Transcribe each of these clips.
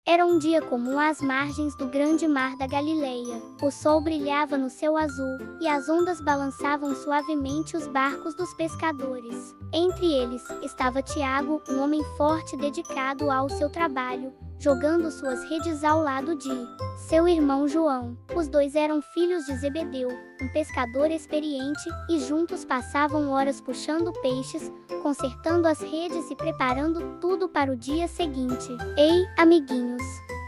Era um dia comum às margens do grande mar da Galileia. O sol brilhava no céu azul, e as ondas balançavam suavemente os barcos dos pescadores. Entre eles, estava Tiago, um homem forte dedicado ao seu trabalho, jogando suas redes ao lado de seu irmão João. Os dois eram filhos de Zebedeu, um pescador experiente, e juntos passavam horas puxando peixes, consertando as redes e preparando tudo para o dia seguinte. Ei, amiguinhos!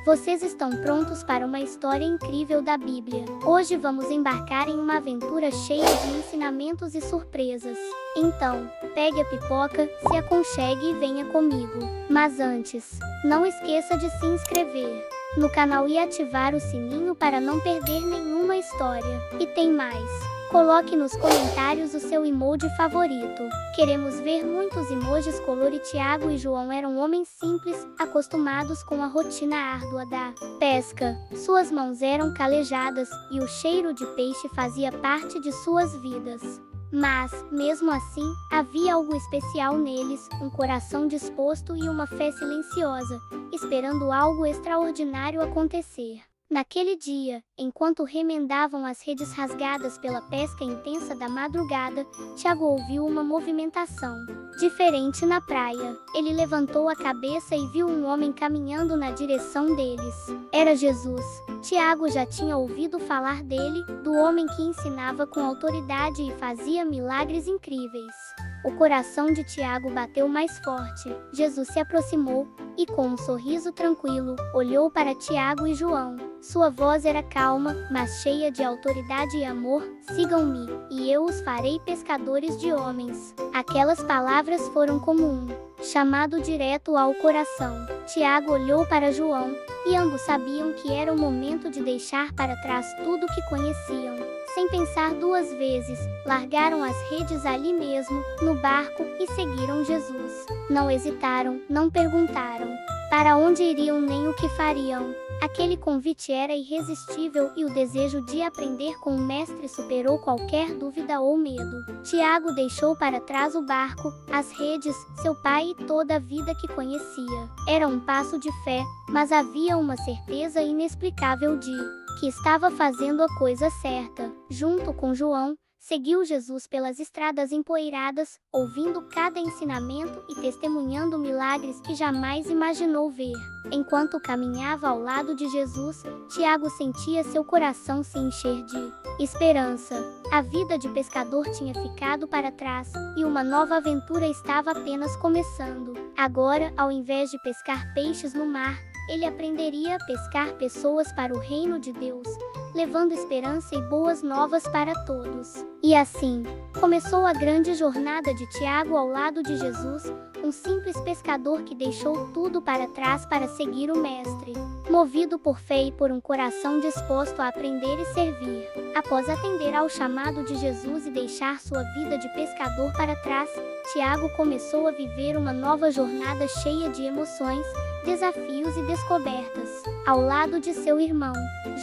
Vocês estão prontos para uma história incrível da Bíblia? Hoje vamos embarcar em uma aventura cheia de ensinamentos e surpresas. Então, pegue a pipoca, se aconchegue e venha comigo. Mas antes, não esqueça de se inscrever no canal e ativar o sininho para não perder nenhuma história. E tem mais! Coloque nos comentários o seu emoji favorito. Queremos ver muitos emojis color. E Tiago e João eram homens simples, acostumados com a rotina árdua da pesca. Suas mãos eram calejadas, e o cheiro de peixe fazia parte de suas vidas. Mas, mesmo assim, havia algo especial neles, um coração disposto e uma fé silenciosa, esperando algo extraordinário acontecer. Naquele dia, enquanto remendavam as redes rasgadas pela pesca intensa da madrugada, Tiago ouviu uma movimentação diferente na praia. Ele levantou a cabeça e viu um homem caminhando na direção deles. Era Jesus. Tiago já tinha ouvido falar dele, do homem que ensinava com autoridade e fazia milagres incríveis. O coração de Tiago bateu mais forte. Jesus se aproximou e, com um sorriso tranquilo, olhou para Tiago e João. Sua voz era calma, mas cheia de autoridade e amor. Sigam-me, e eu os farei pescadores de homens. Aquelas palavras foram como um chamado direto ao coração. Tiago olhou para João, e ambos sabiam que era o momento de deixar para trás tudo que conheciam. Sem pensar duas vezes, largaram as redes ali mesmo, no barco, e seguiram Jesus. Não hesitaram, não perguntaram para onde iriam nem o que fariam. Aquele convite era irresistível, e o desejo de aprender com o mestre superou qualquer dúvida ou medo. Tiago deixou para trás o barco, as redes, seu pai e toda a vida que conhecia. Era um passo de fé, mas havia uma certeza inexplicável de que estava fazendo a coisa certa. Junto com João, seguiu Jesus pelas estradas empoeiradas, ouvindo cada ensinamento e testemunhando milagres que jamais imaginou ver. Enquanto caminhava ao lado de Jesus, Tiago sentia seu coração se encher de esperança. A vida de pescador tinha ficado para trás, e uma nova aventura estava apenas começando. Agora, ao invés de pescar peixes no mar, ele aprenderia a pescar pessoas para o reino de Deus, levando esperança e boas novas para todos. E assim, começou a grande jornada de Tiago ao lado de Jesus, um simples pescador que deixou tudo para trás para seguir o Mestre. Movido por fé e por um coração disposto a aprender e servir. Após atender ao chamado de Jesus e deixar sua vida de pescador para trás, Tiago começou a viver uma nova jornada cheia de emoções, desafios e descobertas. Ao lado de seu irmão,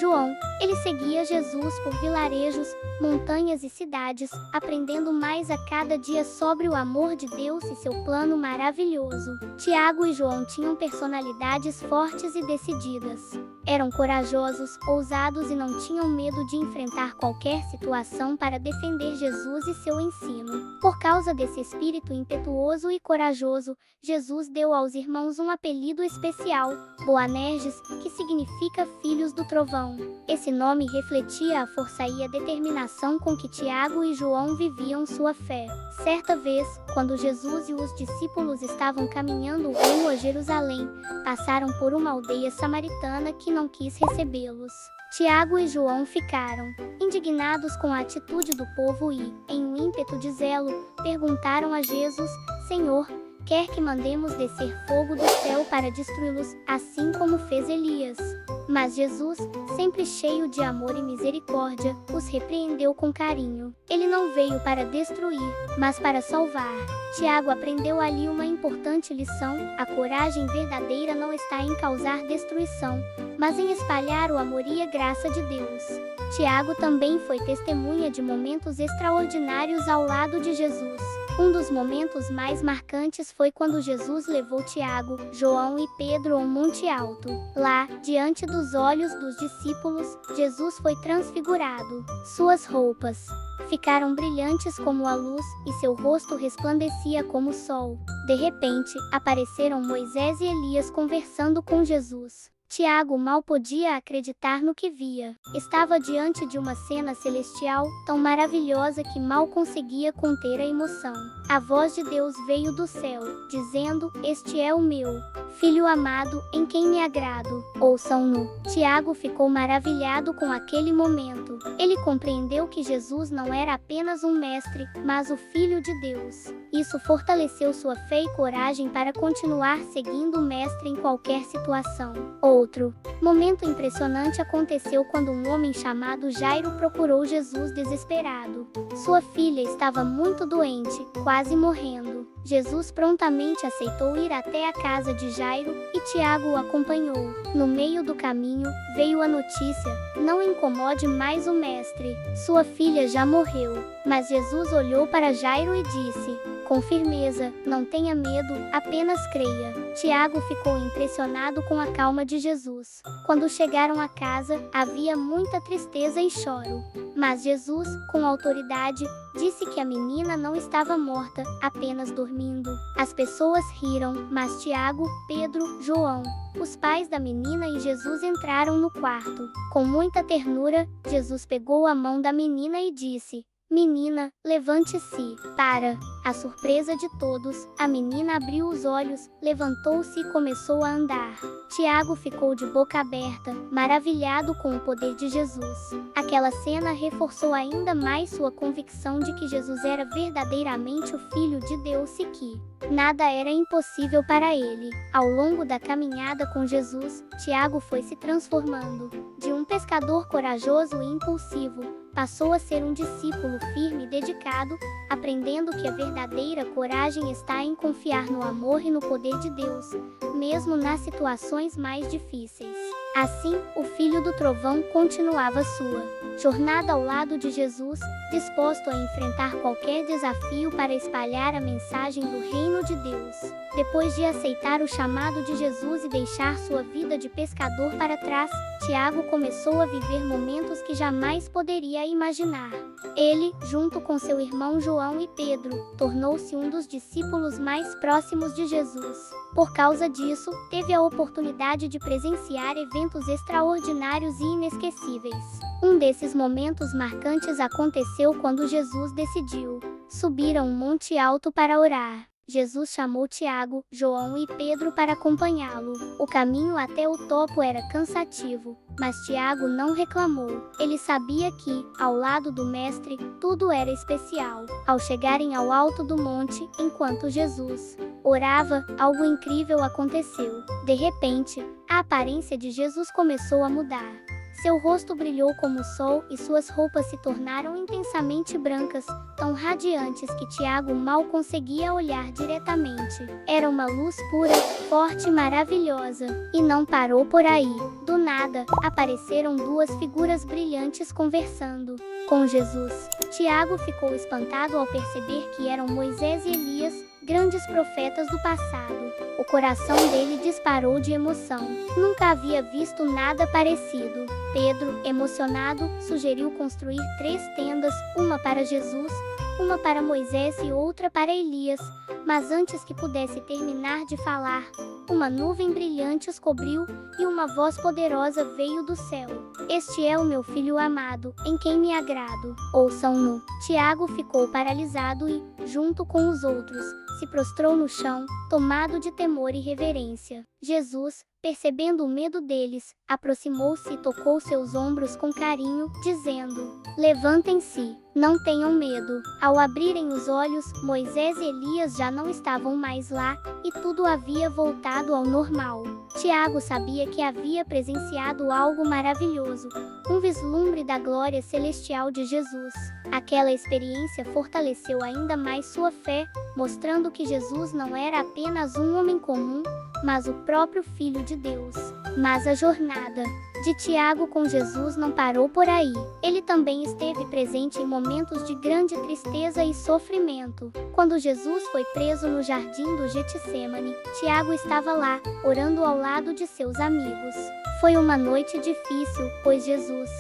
João, ele seguia Jesus por vilarejos, montanhas e cidades, aprendendo mais a cada dia sobre o amor de Deus e seu plano maravilhoso. Tiago e João tinham personalidades fortes e decididas. Eram corajosos, ousados e não tinham medo de enfrentar qualquer situação para defender Jesus e seu ensino. Por causa desse espírito impetuoso e corajoso, Jesus deu aos irmãos um apelido especial, Boanerges, que significa Filhos do Trovão. Esse nome refletia a força e a determinação com que Tiago e João viviam sua fé. Certa vez, quando Jesus e os discípulos estavam caminhando rumo a Jerusalém, passaram por uma aldeia samaritana que não quis recebê-los. Tiago e João ficaram indignados com a atitude do povo e, em um ímpeto de zelo, perguntaram a Jesus: Senhor, quer que mandemos descer fogo do céu para destruí-los, assim como fez Elias? Mas Jesus, sempre cheio de amor e misericórdia, os repreendeu com carinho. Ele não veio para destruir, mas para salvar. Tiago aprendeu ali uma importante lição: a coragem verdadeira não está em causar destruição, mas em espalhar o amor e a graça de Deus. Tiago também foi testemunha de momentos extraordinários ao lado de Jesus. Um dos momentos mais marcantes foi quando Jesus levou Tiago, João e Pedro ao Monte Alto. Lá, diante dos olhos dos discípulos, Jesus foi transfigurado. Suas roupas ficaram brilhantes como a luz, e seu rosto resplandecia como o sol. De repente, apareceram Moisés e Elias conversando com Jesus. Tiago mal podia acreditar no que via. Estava diante de uma cena celestial, tão maravilhosa que mal conseguia conter a emoção. A voz de Deus veio do céu, dizendo: "Este é o meu Filho amado, em quem me agrado. Ouçam-no." Tiago ficou maravilhado com aquele momento. Ele compreendeu que Jesus não era apenas um mestre, mas o Filho de Deus. Isso fortaleceu sua fé e coragem para continuar seguindo o mestre em qualquer situação. Outro momento impressionante aconteceu quando um homem chamado Jairo procurou Jesus desesperado. Sua filha estava muito doente, quase morrendo. Jesus prontamente aceitou ir até a casa de Jairo, e Tiago o acompanhou. No meio do caminho, veio a notícia: "Não incomode mais o mestre, sua filha já morreu." Mas Jesus olhou para Jairo e disse, com firmeza: "Não tenha medo, apenas creia." Tiago ficou impressionado com a calma de Jesus. Quando chegaram à casa, havia muita tristeza e choro. Mas Jesus, com autoridade, disse que a menina não estava morta, apenas dormindo. As pessoas riram, mas Tiago, Pedro, João, os pais da menina e Jesus entraram no quarto. Com muita ternura, Jesus pegou a mão da menina e disse: "Menina, levante-se." Para a surpresa de todos, a menina abriu os olhos, levantou-se e começou a andar. Tiago ficou de boca aberta, maravilhado com o poder de Jesus. Aquela cena reforçou ainda mais sua convicção de que Jesus era verdadeiramente o Filho de Deus e que nada era impossível para ele. Ao longo da caminhada com Jesus, Tiago foi se transformando. De um pescador corajoso e impulsivo, passou a ser um discípulo firme e dedicado, aprendendo que a verdadeira coragem está em confiar no amor e no poder de Deus, mesmo nas situações mais difíceis. Assim, o filho do trovão continuava sua jornada ao lado de Jesus, disposto a enfrentar qualquer desafio para espalhar a mensagem do reino de Deus. Depois de aceitar o chamado de Jesus e deixar sua vida de pescador para trás, Tiago começou a viver momentos que jamais poderia imaginar. Ele, junto com seu irmão João e Pedro, tornou-se um dos discípulos mais próximos de Jesus. Por causa disso, teve a oportunidade de presenciar eventos extraordinários e inesquecíveis. Um desses momentos marcantes aconteceu quando Jesus decidiu subir a um monte alto para orar. Jesus chamou Tiago, João e Pedro para acompanhá-lo. O caminho até o topo era cansativo, mas Tiago não reclamou. Ele sabia que, ao lado do Mestre, tudo era especial. Ao chegarem ao alto do monte, enquanto Jesus orava, algo incrível aconteceu. De repente, a aparência de Jesus começou a mudar. Seu rosto brilhou como o sol e suas roupas se tornaram intensamente brancas, tão radiantes que Tiago mal conseguia olhar diretamente. Era uma luz pura, forte e maravilhosa. E não parou por aí. Do nada, apareceram duas figuras brilhantes conversando com Jesus. Tiago ficou espantado ao perceber que eram Moisés e Elias, grandes profetas do passado. O coração dele disparou de emoção. Nunca havia visto nada parecido. Pedro, emocionado, sugeriu construir 3 tendas, uma para Jesus, uma para Moisés e outra para Elias. Mas antes que pudesse terminar de falar, uma nuvem brilhante os cobriu e uma voz poderosa veio do céu: "Este é o meu filho amado, em quem me agrado. Ouçam-no." Tiago ficou paralisado e, junto com os outros, se prostrou no chão, tomado de temor e reverência. Jesus, percebendo o medo deles, aproximou-se e tocou seus ombros com carinho, dizendo: "Levantem-se, não tenham medo." Ao abrirem os olhos, Moisés e Elias já não estavam mais lá, e tudo havia voltado ao normal. Tiago sabia que havia presenciado algo maravilhoso, um vislumbre da glória celestial de Jesus. Aquela experiência fortaleceu ainda mais sua fé, mostrando que Jesus não era apenas um homem comum, mas o próprio Filho de Deus. Mas a jornada de Tiago com Jesus não parou por aí. Ele também esteve presente em momentos de grande tristeza e sofrimento. Quando Jesus foi preso no jardim do Getsemane, Tiago estava lá, orando ao lado de seus amigos. Foi uma noite difícil, pois Jesus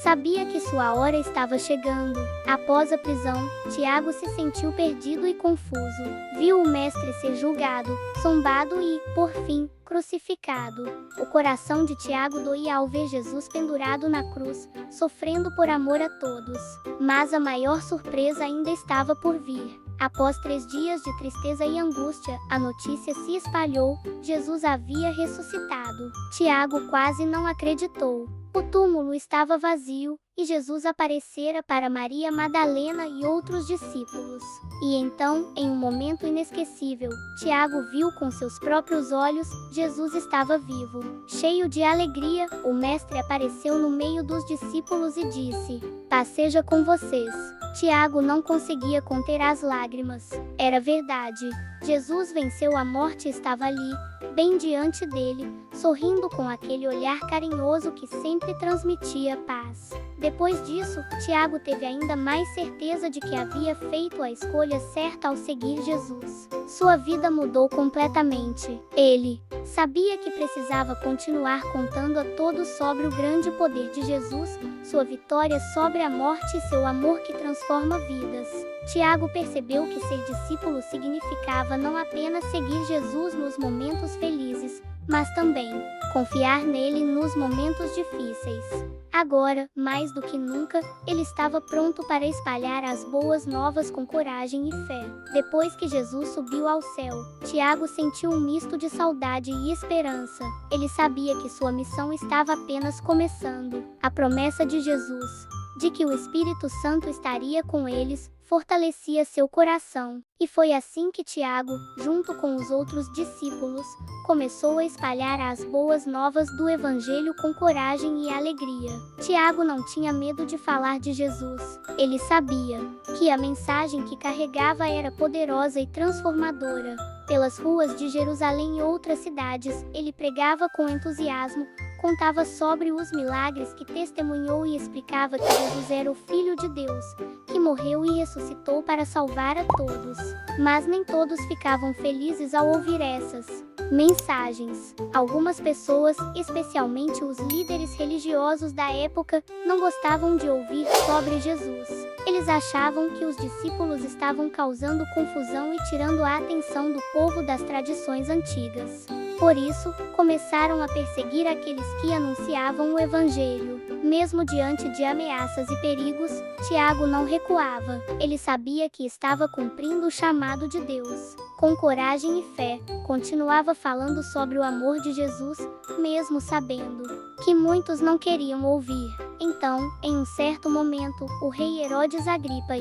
sabia que sua hora estava chegando. Após a prisão, Tiago se sentiu perdido e confuso. Viu o mestre ser julgado, zombado e, por fim, crucificado. O coração de Tiago doía ao ver Jesus pendurado na cruz, sofrendo por amor a todos. Mas a maior surpresa ainda estava por vir. Após 3 dias de tristeza e angústia, a notícia se espalhou: Jesus havia ressuscitado. Tiago quase não acreditou. O túmulo estava vazio, e Jesus aparecera para Maria Madalena e outros discípulos. E então, em um momento inesquecível, Tiago viu com seus próprios olhos: Jesus estava vivo. Cheio de alegria, o mestre apareceu no meio dos discípulos e disse: "Paz seja com vocês." Tiago não conseguia conter as lágrimas. Era verdade. Jesus venceu a morte e estava ali, bem diante dele, sorrindo com aquele olhar carinhoso que sempre transmitia paz. Depois disso, Tiago teve ainda mais certeza de que havia feito a escolha certa ao seguir Jesus. Sua vida mudou completamente. Ele sabia que precisava continuar contando a todos sobre o grande poder de Jesus, sua vitória sobre a morte e seu amor que transforma vidas. Tiago percebeu que ser discípulo significava não apenas seguir Jesus nos momentos felizes, mas também confiar nele nos momentos difíceis. Agora, mais do que nunca, ele estava pronto para espalhar as boas novas com coragem e fé. Depois que Jesus subiu ao céu, Tiago sentiu um misto de saudade e esperança. Ele sabia que sua missão estava apenas começando. A promessa de Jesus, de que o Espírito Santo estaria com eles, fortalecia seu coração. E foi assim que Tiago, junto com os outros discípulos, começou a espalhar as boas novas do Evangelho com coragem e alegria. Tiago não tinha medo de falar de Jesus. Ele sabia que a mensagem que carregava era poderosa e transformadora. Pelas ruas de Jerusalém e outras cidades, ele pregava com entusiasmo, contava sobre os milagres que testemunhou e explicava que Jesus era o Filho de Deus, que morreu e ressuscitou para salvar a todos. Mas nem todos ficavam felizes ao ouvir essas mensagens. Algumas pessoas, especialmente os líderes religiosos da época, não gostavam de ouvir sobre Jesus. Eles achavam que os discípulos estavam causando confusão e tirando a atenção do povo das tradições antigas. Por isso, começaram a perseguir aqueles que anunciavam o Evangelho. Mesmo diante de ameaças e perigos, Tiago não recuava. Ele sabia que estava cumprindo o chamado de Deus. Com coragem e fé, continuava falando sobre o amor de Jesus, mesmo sabendo que muitos não queriam ouvir. Então, em um certo momento, o rei Herodes Agripa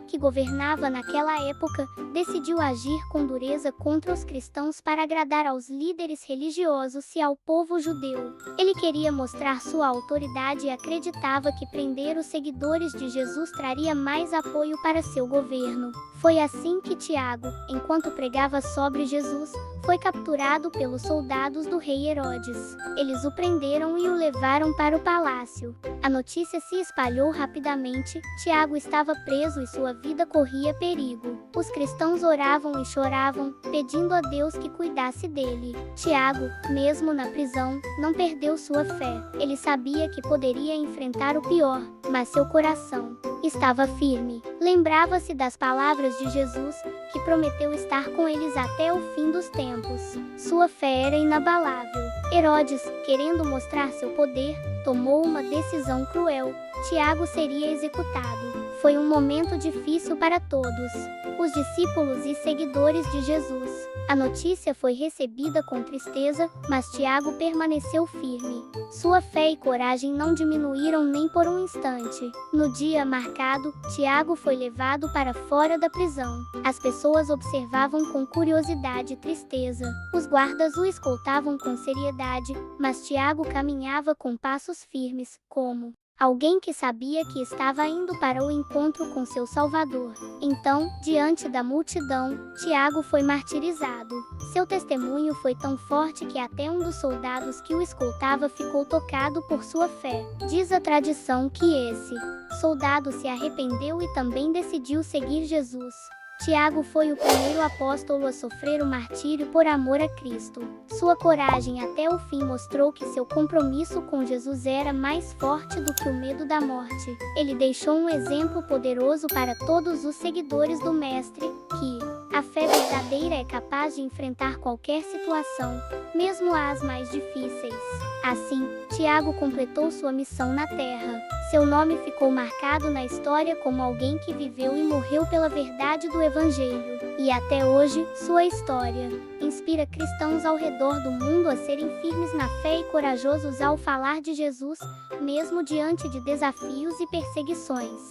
que governava naquela época, decidiu agir com dureza contra os cristãos para agradar aos líderes religiosos e ao povo judeu. Ele queria mostrar sua autoridade e acreditava que prender os seguidores de Jesus traria mais apoio para seu governo. Foi assim que Tiago, enquanto pregava sobre Jesus, foi capturado pelos soldados do rei Herodes. Eles o prenderam e o levaram para o palácio. A notícia se espalhou rapidamente: Tiago estava preso e sua vida corria perigo. Os cristãos oravam e choravam, pedindo a Deus que cuidasse dele. Tiago, mesmo na prisão, não perdeu sua fé. Ele sabia que poderia enfrentar o pior, mas seu coração estava firme. Lembrava-se das palavras de Jesus, que prometeu estar com eles até o fim dos tempos. Sua fé era inabalável. Herodes, querendo mostrar seu poder, tomou uma decisão cruel: Tiago seria executado. Foi um momento difícil para todos, os discípulos e seguidores de Jesus. A notícia foi recebida com tristeza, mas Tiago permaneceu firme. Sua fé e coragem não diminuíram nem por um instante. No dia marcado, Tiago foi levado para fora da prisão. As pessoas observavam com curiosidade e tristeza. Os guardas o escoltavam com seriedade, mas Tiago caminhava com passos firmes, como alguém que sabia que estava indo para o encontro com seu Salvador. Então, diante da multidão, Tiago foi martirizado. Seu testemunho foi tão forte que até um dos soldados que o escoltava ficou tocado por sua fé. Diz a tradição que esse soldado se arrependeu e também decidiu seguir Jesus. Tiago foi o primeiro apóstolo a sofrer o martírio por amor a Cristo. Sua coragem até o fim mostrou que seu compromisso com Jesus era mais forte do que o medo da morte. Ele deixou um exemplo poderoso para todos os seguidores do Mestre, que a fé verdadeira é capaz de enfrentar qualquer situação, mesmo as mais difíceis. Assim, Tiago completou sua missão na terra. Seu nome ficou marcado na história como alguém que viveu e morreu pela verdade do Evangelho. E até hoje, sua história inspira cristãos ao redor do mundo a serem firmes na fé e corajosos ao falar de Jesus, mesmo diante de desafios e perseguições.